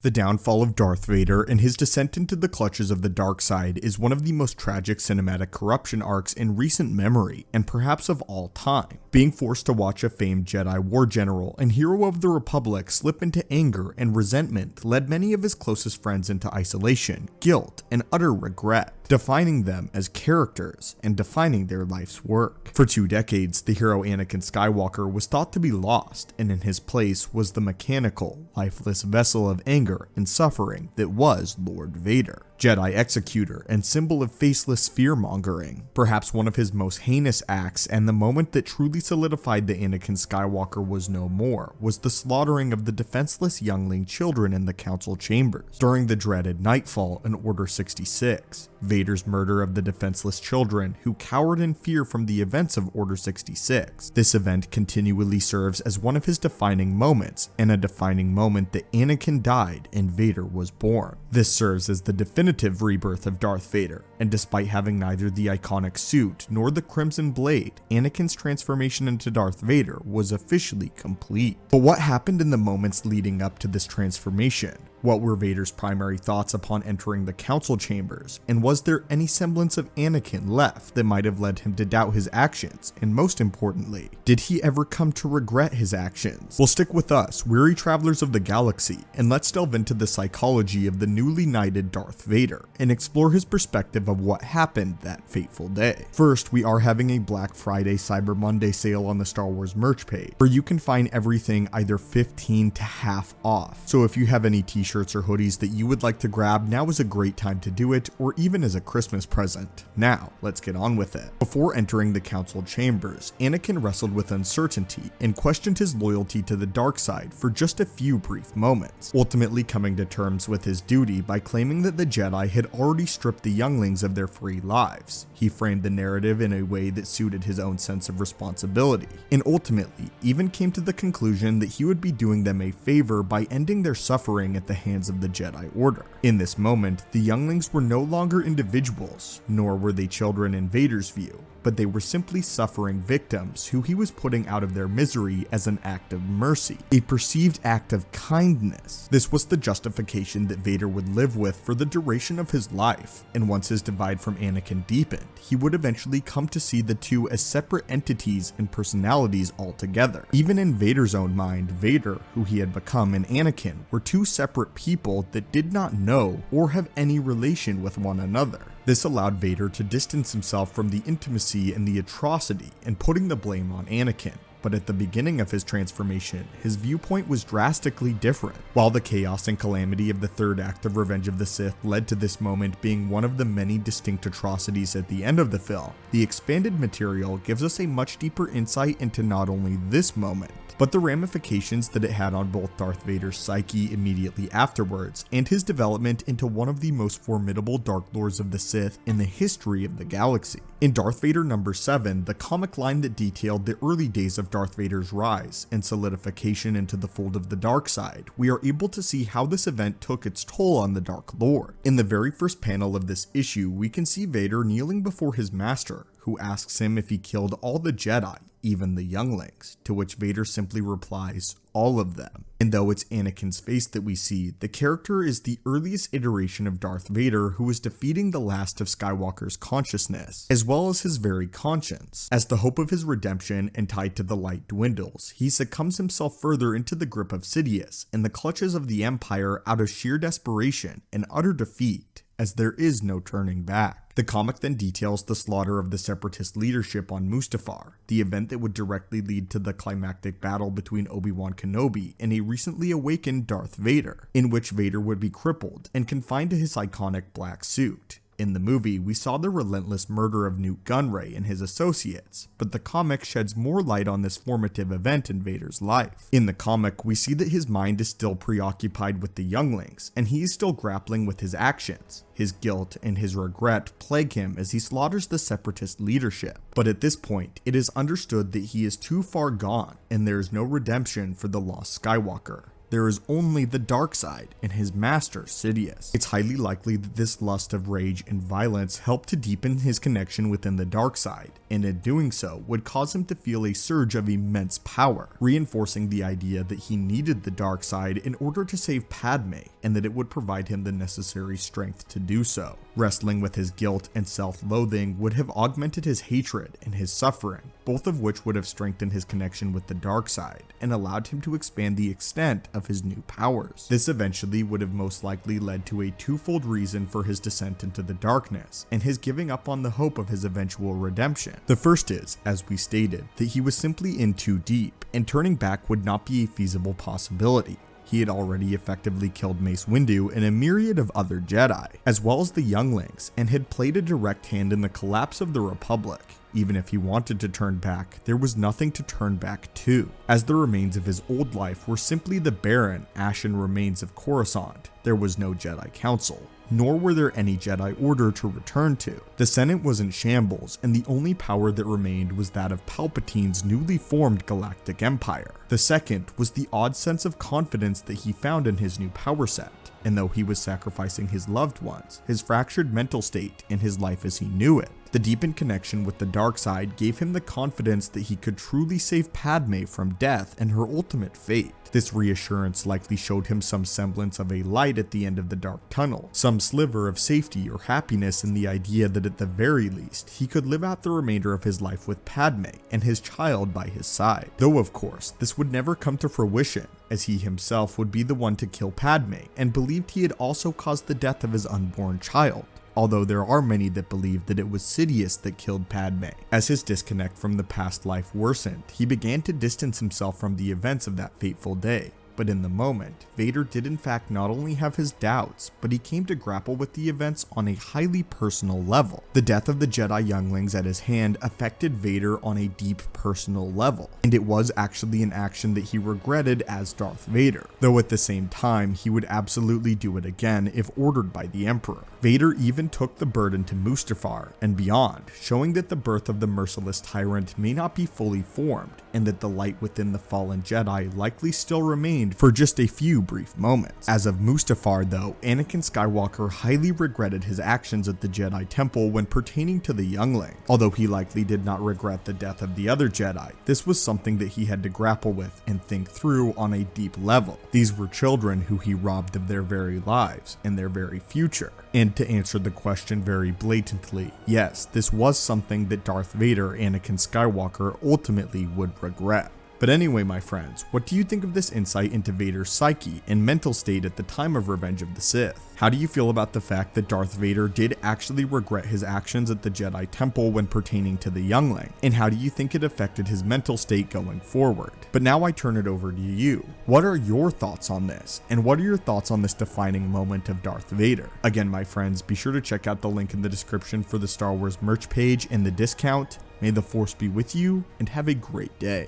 The downfall of Darth Vader and his descent into the clutches of the dark side is one of the most tragic cinematic corruption arcs in recent memory, and perhaps of all time. Being forced to watch a famed Jedi war general and hero of the Republic slip into anger and resentment led many of his closest friends into isolation, guilt, and utter regret, defining them as characters and defining their life's work. For 2 decades, the hero Anakin Skywalker was thought to be lost, and in his place was the mechanical, lifeless vessel of anger and suffering that was Lord Vader. Jedi executor and symbol of faceless fear-mongering. Perhaps one of his most heinous acts, and the moment that truly solidified that Anakin Skywalker was no more, was the slaughtering of the defenseless youngling children in the council chambers. During the dreaded Nightfall in Order 66, Vader's murder of the defenseless children who cowered in fear from the events of Order 66. This event continually serves as one of his defining moments, and a defining moment that Anakin died and Vader was born. This serves as the definitive rebirth of Darth Vader, and despite having neither the iconic suit nor the Crimson Blade, Anakin's transformation into Darth Vader was officially complete. But what happened in the moments leading up to this transformation? What were Vader's primary thoughts upon entering the council chambers, and was there any semblance of Anakin left that might have led him to doubt his actions, and most importantly, did he ever come to regret his actions? Well, stick with us, weary travelers of the galaxy, and let's delve into the psychology of the newly knighted Darth Vader, and explore his perspective of what happened that fateful day. First, we are having a Black Friday Cyber Monday sale on the Star Wars merch page, where you can find everything either 15 to half off. So if you have any t-shirts or hoodies that you would like to grab, now is a great time to do it, or even as a Christmas present. Now, let's get on with it. Before entering the council chambers, Anakin wrestled with uncertainty and questioned his loyalty to the dark side for just a few brief moments, ultimately coming to terms with his duty by claiming that the Jedi had already stripped the younglings of their free lives. He framed the narrative in a way that suited his own sense of responsibility, and ultimately even came to the conclusion that he would be doing them a favor by ending their suffering at the hands of the Jedi Order. In this moment, the younglings were no longer individuals, nor were they children in Vader's view, but they were simply suffering victims who he was putting out of their misery as an act of mercy, a perceived act of kindness. This was the justification that Vader would live with for the duration of his life, and once his divide from Anakin deepened, he would eventually come to see the two as separate entities and personalities altogether. Even in Vader's own mind, Vader, who he had become, and Anakin were two separate people that did not know or have any relation with one another. This allowed Vader to distance himself from the intimacy and the atrocity, and putting the blame on Anakin. But at the beginning of his transformation, his viewpoint was drastically different. While the chaos and calamity of the third act of Revenge of the Sith led to this moment being one of the many distinct atrocities at the end of the film, the expanded material gives us a much deeper insight into not only this moment, but the ramifications that it had on both Darth Vader's psyche immediately afterwards, and his development into one of the most formidable Dark Lords of the Sith in the history of the galaxy. In Darth Vader number 7, the comic line that detailed the early days of Darth Vader's rise and solidification into the fold of the dark side, we are able to see how this event took its toll on the Dark Lord. In the very first panel of this issue, we can see Vader kneeling before his master, who asks him if he killed all the Jedi, even the younglings, to which Vader simply replies, all of them. And though it's Anakin's face that we see, the character is the earliest iteration of Darth Vader who is defeating the last of Skywalker's consciousness, as well as his very conscience. As the hope of his redemption and tied to the light dwindles, he succumbs himself further into the grip of Sidious and the clutches of the Empire out of sheer desperation and utter defeat, as there is no turning back. The comic then details the slaughter of the Separatist leadership on Mustafar, the event that would directly lead to the climactic battle between Obi-Wan Kenobi and a recently awakened Darth Vader, in which Vader would be crippled and confined to his iconic black suit. In the movie, we saw the relentless murder of Newt Gunray and his associates, but the comic sheds more light on this formative event in Vader's life. In the comic, we see that his mind is still preoccupied with the younglings, and he is still grappling with his actions. His guilt and his regret plague him as he slaughters the Separatist leadership. But at this point, it is understood that he is too far gone, and there is no redemption for the lost Skywalker. There is only the dark side and his master, Sidious. It's highly likely that this lust of rage and violence helped to deepen his connection within the dark side, and in doing so would cause him to feel a surge of immense power, reinforcing the idea that he needed the dark side in order to save Padme, and that it would provide him the necessary strength to do so. Wrestling with his guilt and self-loathing would have augmented his hatred and his suffering, both of which would have strengthened his connection with the dark side, and allowed him to expand the extent of his new powers. This eventually would have most likely led to a twofold reason for his descent into the darkness, and his giving up on the hope of his eventual redemption. The first is, as we stated, that he was simply in too deep, and turning back would not be a feasible possibility. He had already effectively killed Mace Windu and a myriad of other Jedi, as well as the younglings, and had played a direct hand in the collapse of the Republic. Even if he wanted to turn back, there was nothing to turn back to, as the remains of his old life were simply the barren, ashen remains of Coruscant. There was no Jedi Council, nor were there any Jedi Order to return to. The Senate was in shambles, and the only power that remained was that of Palpatine's newly formed Galactic Empire. The second was the odd sense of confidence that he found in his new power set. And though he was sacrificing his loved ones, his fractured mental state, and his life as he knew it, the deepened connection with the dark side gave him the confidence that he could truly save Padme from death and her ultimate fate. This reassurance likely showed him some semblance of a light at the end of the dark tunnel, some sliver of safety or happiness in the idea that at the very least, he could live out the remainder of his life with Padme and his child by his side. Though of course, this would never come to fruition, as he himself would be the one to kill Padme, and believed he had also caused the death of his unborn child. Although there are many that believe that it was Sidious that killed Padme. As his disconnect from the past life worsened, he began to distance himself from the events of that fateful day. But in the moment, Vader did in fact not only have his doubts, but he came to grapple with the events on a highly personal level. The death of the Jedi younglings at his hand affected Vader on a deep personal level, and it was actually an action that he regretted as Darth Vader, though at the same time he would absolutely do it again if ordered by the Emperor. Vader even took the burden to Mustafar and beyond, showing that the birth of the merciless tyrant may not be fully formed, and that the light within the fallen Jedi likely still remained for just a few brief moments. As of Mustafar though, Anakin Skywalker highly regretted his actions at the Jedi Temple when pertaining to the youngling. Although he likely did not regret the death of the other Jedi, this was something that he had to grapple with and think through on a deep level. These were children who he robbed of their very lives and their very future. And to answer the question very blatantly, yes, this was something that Darth Vader, Anakin Skywalker, ultimately would regret. But anyway, my friends, what do you think of this insight into Vader's psyche and mental state at the time of Revenge of the Sith? How do you feel about the fact that Darth Vader did actually regret his actions at the Jedi Temple when pertaining to the youngling? And how do you think it affected his mental state going forward? But now I turn it over to you. What are your thoughts on this? And what are your thoughts on this defining moment of Darth Vader? Again, my friends, be sure to check out the link in the description for the Star Wars merch page and the discount. May the Force be with you, and have a great day.